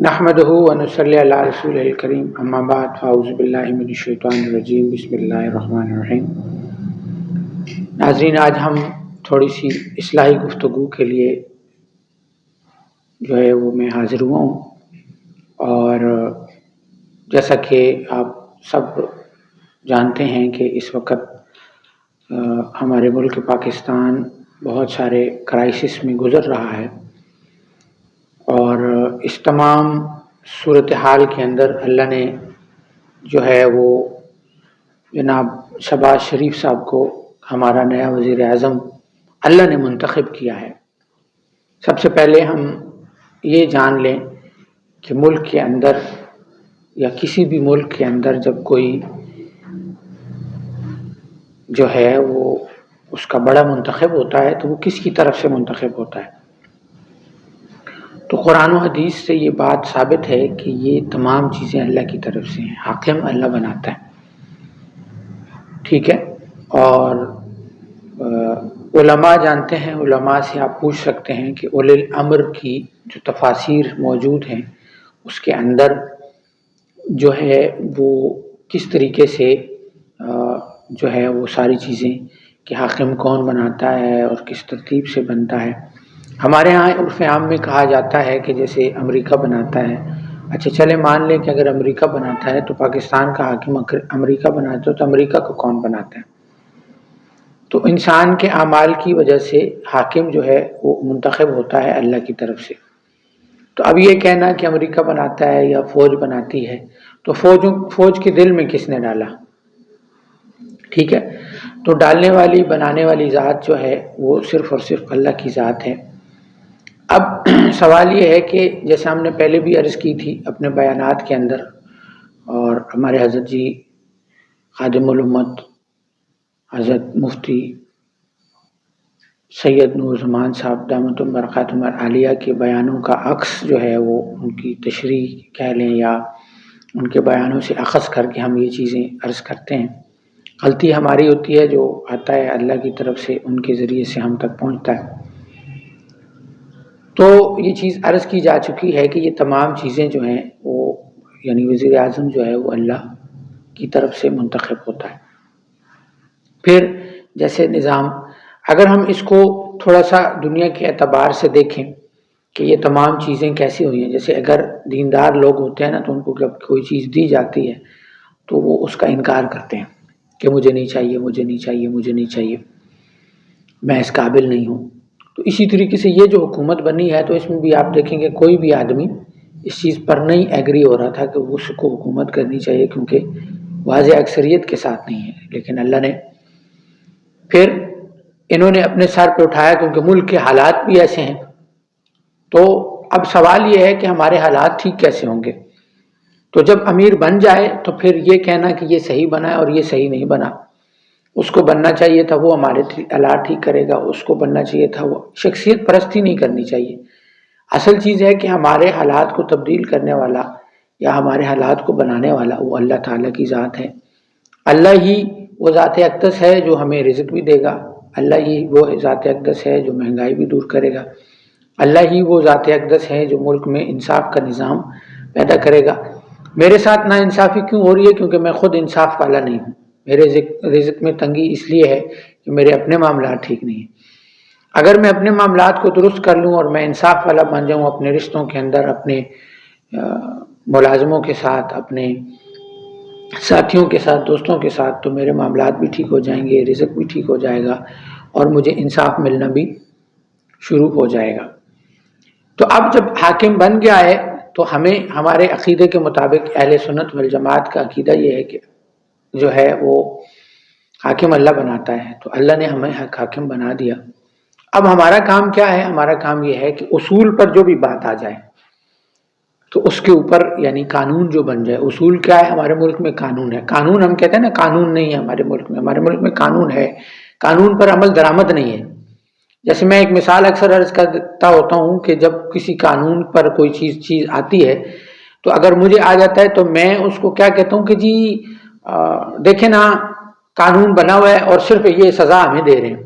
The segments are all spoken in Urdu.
نحمده ونصلی علی رسول الکریم اما بعد فاعوذ باللہ من الشیطان الرجیم بسم اللہ الرحمن الرحیم۔ ناظرین، آج ہم تھوڑی سی اصلاحی گفتگو کے لیے جو ہے وہ میں حاضر ہوا ہوں، اور جیسا کہ آپ سب جانتے ہیں کہ اس وقت ہمارے ملک پاکستان بہت سارے کرائسس میں گزر رہا ہے، اور اس تمام صورتحال کے اندر اللہ نے جو ہے وہ جناب شہباز شریف صاحب کو ہمارا نیا وزیر اعظم اللہ نے منتخب کیا ہے۔ سب سے پہلے ہم یہ جان لیں کہ ملک کے اندر یا کسی بھی ملک کے اندر جب کوئی جو ہے وہ اس کا بڑا منتخب ہوتا ہے تو وہ کس کی طرف سے منتخب ہوتا ہے؟ تو قرآن و حدیث سے یہ بات ثابت ہے کہ یہ تمام چیزیں اللہ کی طرف سے ہیں، حاکم اللہ بناتا ہے، ٹھیک ہے۔ اور علماء جانتے ہیں، علماء سے آپ پوچھ سکتے ہیں کہ اولی الامر کی جو تفاسیر موجود ہیں اس کے اندر جو ہے وہ کس طریقے سے جو ہے وہ ساری چیزیں کہ حاکم کون بناتا ہے اور کس ترتیب سے بنتا ہے۔ ہمارے ہاں عرف عام میں کہا جاتا ہے کہ جیسے امریکہ بناتا ہے، اچھا چلے مان لیں کہ اگر امریکہ بناتا ہے تو پاکستان کا حاکم امریکہ بناتا ہے تو امریکہ کو کون بناتا ہے؟ تو انسان کے اعمال کی وجہ سے حاکم جو ہے وہ منتخب ہوتا ہے اللہ کی طرف سے۔ تو اب یہ کہنا کہ امریکہ بناتا ہے یا فوج بناتی ہے، تو فوج کے دل میں کس نے ڈالا؟ ٹھیک ہے، تو ڈالنے والی بنانے والی ذات جو ہے وہ صرف اور صرف اللہ کی ذات ہے۔ اب سوال یہ ہے کہ جیسے ہم نے پہلے بھی عرض کی تھی اپنے بیانات کے اندر، اور ہمارے حضرت جی خادم الامت حضرت مفتی سید نور زمان صاحب دامتم برکاتہم العالیہ کے بیانوں کا عکس جو ہے وہ ان کی تشریح کہہ لیں یا ان کے بیانوں سے اخذ کر کے ہم یہ چیزیں عرض کرتے ہیں۔ غلطی ہماری ہوتی ہے، جو آتا ہے اللہ کی طرف سے ان کے ذریعے سے ہم تک پہنچتا ہے۔ تو یہ چیز عرض کی جا چکی ہے کہ یہ تمام چیزیں جو ہیں وہ یعنی وزیر اعظم جو ہے وہ اللہ کی طرف سے منتخب ہوتا ہے۔ پھر جیسے نظام، اگر ہم اس کو تھوڑا سا دنیا کے اعتبار سے دیکھیں کہ یہ تمام چیزیں کیسی ہوئی ہیں، جیسے اگر دیندار لوگ ہوتے ہیں نا تو ان کو جب کوئی چیز دی جاتی ہے تو وہ اس کا انکار کرتے ہیں کہ مجھے نہیں چاہیے، مجھے نہیں چاہیے، مجھے نہیں چاہیے، میں اس قابل نہیں ہوں۔ تو اسی طریقے سے یہ جو حکومت بنی ہے تو اس میں بھی آپ دیکھیں گے کوئی بھی آدمی اس چیز پر نہیں ایگری ہو رہا تھا کہ اس کو حکومت کرنی چاہیے، کیونکہ واضح اکثریت کے ساتھ نہیں ہے، لیکن اللہ نے پھر انہوں نے اپنے سر پہ اٹھایا کیونکہ ملک کے حالات بھی ایسے ہیں۔ تو اب سوال یہ ہے کہ ہمارے حالات ٹھیک کیسے ہوں گے؟ تو جب امیر بن جائے تو پھر یہ کہنا کہ یہ صحیح بنا ہے اور یہ صحیح نہیں بنا، اس کو بننا چاہیے تھا وہ ہمارے حالات ٹھیک کرے گا، اس کو بننا چاہیے تھا وہ، شخصیت پرستی نہیں کرنی چاہیے۔ اصل چیز ہے کہ ہمارے حالات کو تبدیل کرنے والا یا ہمارے حالات کو بنانے والا وہ اللہ تعالیٰ کی ذات ہے۔ اللہ ہی وہ ذات اقدس ہے جو ہمیں رزق بھی دے گا، اللہ ہی وہ ذات اقدس ہے جو مہنگائی بھی دور کرے گا، اللہ ہی وہ ذات اقدس ہے جو ملک میں انصاف کا نظام پیدا کرے گا۔ میرے ساتھ نا انصافی کیوں ہو رہی ہے؟ کیونکہ میں خود انصاف والا نہیں ہوں، میرے رزق میں تنگی اس لیے ہے کہ میرے اپنے معاملات ٹھیک نہیں ہیں۔ اگر میں اپنے معاملات کو درست کر لوں اور میں انصاف والا بن جاؤں اپنے رشتوں کے اندر، اپنے ملازموں کے ساتھ، اپنے ساتھیوں کے ساتھ، دوستوں کے ساتھ، تو میرے معاملات بھی ٹھیک ہو جائیں گے، رزق بھی ٹھیک ہو جائے گا اور مجھے انصاف ملنا بھی شروع ہو جائے گا۔ تو اب جب حاکم بن گیا ہے تو ہمیں ہمارے عقیدے کے مطابق اہل سنت والجماعت کا عقیدہ یہ ہے کہ جو ہے وہ حاکم اللہ بناتا ہے، تو اللہ نے ہمیں حاکم بنا دیا۔ اب ہمارا کام کیا ہے؟ ہمارا کام یہ ہے کہ اصول پر جو بھی بات آ جائے تو اس کے اوپر یعنی قانون جو بن جائے۔ اصول کیا ہے؟ ہمارے ملک میں قانون ہے۔ قانون ہم کہتے ہیں نا قانون نہیں ہے ہمارے ملک میں، ہمارے ملک میں قانون ہے، قانون پر عمل درآمد نہیں ہے۔ جیسے میں ایک مثال اکثر عرض کرتا ہوتا ہوں کہ جب کسی قانون پر کوئی چیز آتی ہے تو اگر مجھے آ جاتا ہے تو میں اس کو کیا کہتا ہوں کہ جی دیکھیں نا قانون بنا ہوا ہے اور صرف یہ سزا ہمیں دے رہے ہیں،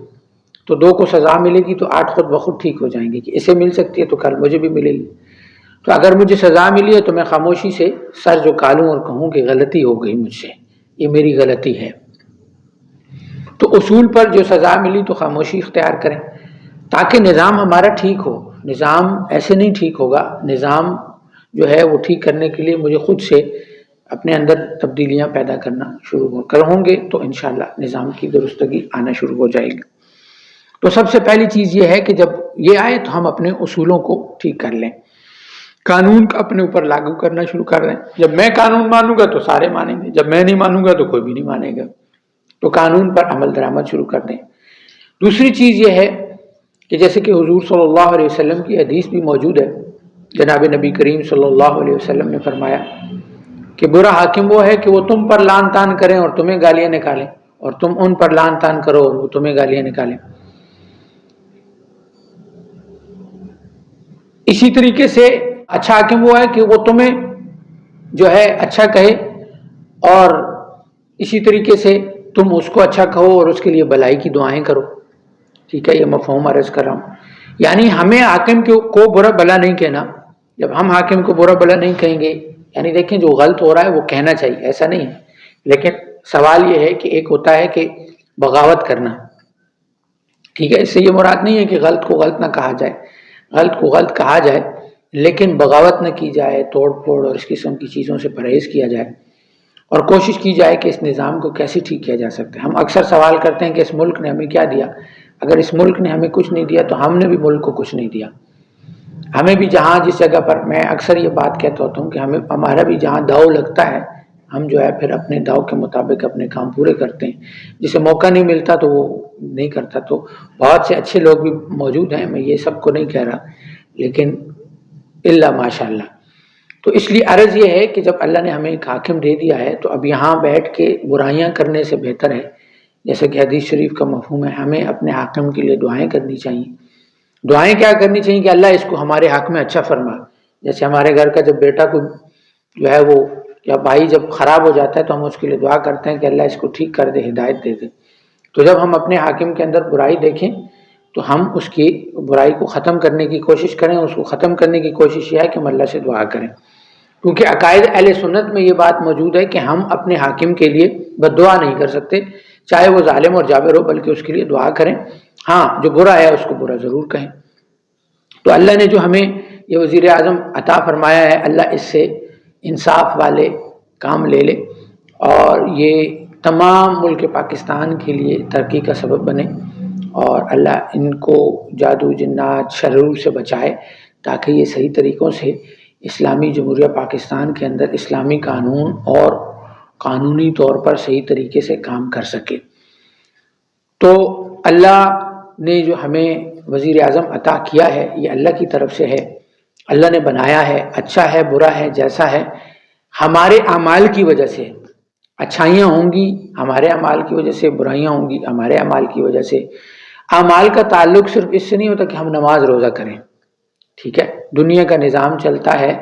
تو 2 کو سزا ملے گی تو 8 خود بخود ٹھیک ہو جائیں گے، کہ اسے مل سکتی ہے تو کل مجھے بھی ملے گی۔ تو اگر مجھے سزا ملی ہے تو میں خاموشی سے سر جھکا لوں اور کہوں کہ غلطی ہو گئی مجھ سے، یہ میری غلطی ہے۔ تو اصول پر جو سزا ملی تو خاموشی اختیار کریں تاکہ نظام ہمارا ٹھیک ہو۔ نظام ایسے نہیں ٹھیک ہوگا، نظام جو ہے وہ ٹھیک کرنے کے لیے مجھے خود سے اپنے اندر تبدیلیاں پیدا کرنا شروع ہوں گے تو انشاءاللہ نظام کی درستگی آنا شروع ہو جائے گی۔ تو سب سے پہلی چیز یہ ہے کہ جب یہ آئے تو ہم اپنے اصولوں کو ٹھیک کر لیں، قانون کا اپنے اوپر لاگو کرنا شروع کر دیں۔ جب میں قانون مانوں گا تو سارے مانیں گے، جب میں نہیں مانوں گا تو کوئی بھی نہیں مانے گا، تو قانون پر عمل درآمد شروع کر دیں۔ دوسری چیز یہ ہے کہ جیسے کہ حضور صلی اللہ علیہ وسلم کی حدیث بھی موجود ہے، جناب نبی کریم صلی اللہ علیہ وسلم نے فرمایا کہ برا حاکم وہ ہے کہ وہ تم پر لان تان کریں اور تمہیں گالیاں نکالیں، اور تم ان پر لان تان کرو اور وہ تمہیں گالیاں نکالیں۔ اسی طریقے سے اچھا حاکم وہ ہے کہ وہ تمہیں جو ہے اچھا کہے، اور اسی طریقے سے تم اس کو اچھا کہو اور اس کے لیے بھلائی کی دعائیں کرو۔ ٹھیک ہے، یہ مفہوم عرض کر رہا ہوں، یعنی ہمیں حاکم کو برا بھلا نہیں کہنا۔ جب ہم حاکم کو برا بھلا نہیں کہیں گے، یعنی دیکھیں جو غلط ہو رہا ہے وہ کہنا چاہیے، ایسا نہیں ہے، لیکن سوال یہ ہے کہ ایک ہوتا ہے کہ بغاوت کرنا، ٹھیک ہے، اس سے یہ مراد نہیں ہے کہ غلط کو غلط نہ کہا جائے، غلط کو غلط کہا جائے لیکن بغاوت نہ کی جائے، توڑ پھوڑ اور اس قسم کی چیزوں سے پرہیز کیا جائے، اور کوشش کی جائے کہ اس نظام کو کیسے ٹھیک کیا جا سکتا ہے۔ ہم اکثر سوال کرتے ہیں کہ اس ملک نے ہمیں کیا دیا؟ اگر اس ملک نے ہمیں کچھ نہیں دیا تو ہم نے بھی ملک کو کچھ نہیں دیا۔ ہمیں بھی جہاں جس جگہ پر، میں اکثر یہ بات کہتا ہوتا ہوں کہ ہمارا بھی جہاں داؤ لگتا ہے ہم جو ہے پھر اپنے داؤ کے مطابق اپنے کام پورے کرتے ہیں، جسے موقع نہیں ملتا تو وہ نہیں کرتا۔ تو بہت سے اچھے لوگ بھی موجود ہیں، میں یہ سب کو نہیں کہہ رہا، لیکن الا ماشاء اللہ۔ تو اس لیے عرض یہ ہے کہ جب اللہ نے ہمیں ایک حاکم دے دیا ہے تو اب یہاں بیٹھ کے برائیاں کرنے سے بہتر ہے، جیسے کہ حدیث شریف کا مفہوم ہے، ہمیں اپنے حاکم کے لیے دعائیں کرنی چاہیے۔ دعائیں کیا کرنی چاہیے کہ اللہ اس کو ہمارے حق میں اچھا فرما۔ جیسے ہمارے گھر کا جب بیٹا کو جو ہے وہ یا بھائی جب خراب ہو جاتا ہے تو ہم اس کے لیے دعا کرتے ہیں کہ اللہ اس کو ٹھیک کر دے، ہدایت دے دے۔ تو جب ہم اپنے حاکم کے اندر برائی دیکھیں تو ہم اس کی برائی کو ختم کرنے کی کوشش کریں، اس کو ختم کرنے کی کوشش یہ ہے کہ ہم اللہ سے دعا کریں، کیونکہ عقائد اہل سنت میں یہ بات موجود ہے کہ ہم اپنے حاکم کے لیے بد دعا نہیں کر سکتے، چاہے وہ ظالم اور جابر ہو، بلکہ اس کے لیے دعا کریں۔ ہاں جو برا ہے اس کو برا ضرور کہیں۔ تو اللہ نے جو ہمیں یہ وزیر اعظم عطا فرمایا ہے، اللہ اس سے انصاف والے کام لے لے اور یہ تمام ملک پاکستان کے لیے ترقی کا سبب بنے، اور اللہ ان کو جادو جنات شرور سے بچائے تاکہ یہ صحیح طریقوں سے اسلامی جمہوریہ پاکستان کے اندر اسلامی قانون اور قانونی طور پر صحیح طریقے سے کام کر سکے۔ تو اللہ نے جو ہمیں وزیر اعظم عطا کیا ہے یہ اللہ کی طرف سے ہے، اللہ نے بنایا ہے، اچھا ہے برا ہے جیسا ہے، ہمارے اعمال کی وجہ سے اچھائیاں ہوں گی، ہمارے اعمال کی وجہ سے برائیاں ہوں گی، ہمارے اعمال کی وجہ سے۔ اعمال کا تعلق صرف اس سے نہیں ہوتا کہ ہم نماز روزہ کریں، ٹھیک ہے، دنیا کا نظام چلتا ہے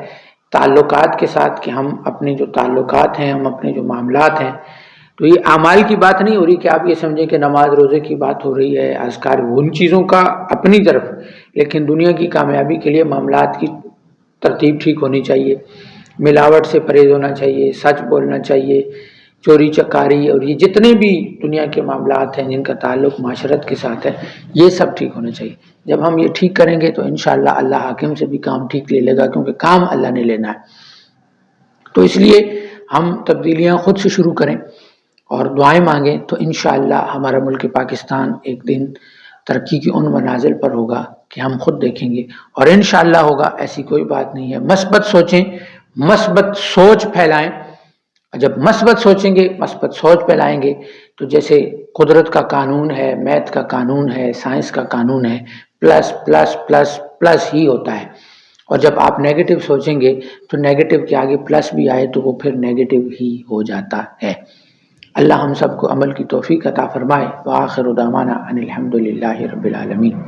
تعلقات کے ساتھ کہ ہم اپنے جو تعلقات ہیں، ہم اپنے جو معاملات ہیں، تو یہ اعمال کی بات نہیں ہو رہی کہ آپ یہ سمجھیں کہ نماز روزے کی بات ہو رہی ہے، اذکار، ان چیزوں کا اپنی طرف، لیکن دنیا کی کامیابی کے لیے معاملات کی ترتیب ٹھیک ہونی چاہیے، ملاوٹ سے پرہیز ہونا چاہیے، سچ بولنا چاہیے، چوری چکاری اور یہ جتنے بھی دنیا کے معاملات ہیں جن کا تعلق معاشرت کے ساتھ ہے یہ سب ٹھیک ہونا چاہیے۔ جب ہم یہ ٹھیک کریں گے تو انشاءاللہ اللہ حاکم سے بھی کام ٹھیک لے لے گا، کیونکہ کام اللہ نے لینا ہے۔ تو اس لیے ہم تبدیلیاں خود سے شروع کریں اور دعائیں مانگیں تو انشاءاللہ ہمارا ملک پاکستان ایک دن ترقی کی ان منازل پر ہوگا کہ ہم خود دیکھیں گے، اور انشاءاللہ ہوگا، ایسی کوئی بات نہیں ہے۔ مثبت سوچیں، مثبت سوچ پھیلائیں، جب مثبت سوچیں گے، مثبت سوچ پھیلائیں گے تو جیسے قدرت کا قانون ہے، میتھ کا قانون ہے، سائنس کا قانون ہے، پلس پلس پلس پلس ہی ہوتا ہے، اور جب آپ نیگیٹو سوچیں گے تو نیگیٹو کے آگے پلس بھی آئے تو وہ پھر نیگیٹو ہی ہو جاتا ہے۔ اللہ ہم سب کو عمل کی توفیق عطا فرمائے۔ وآخر دعوانا ان الحمد للہ رب العالمین۔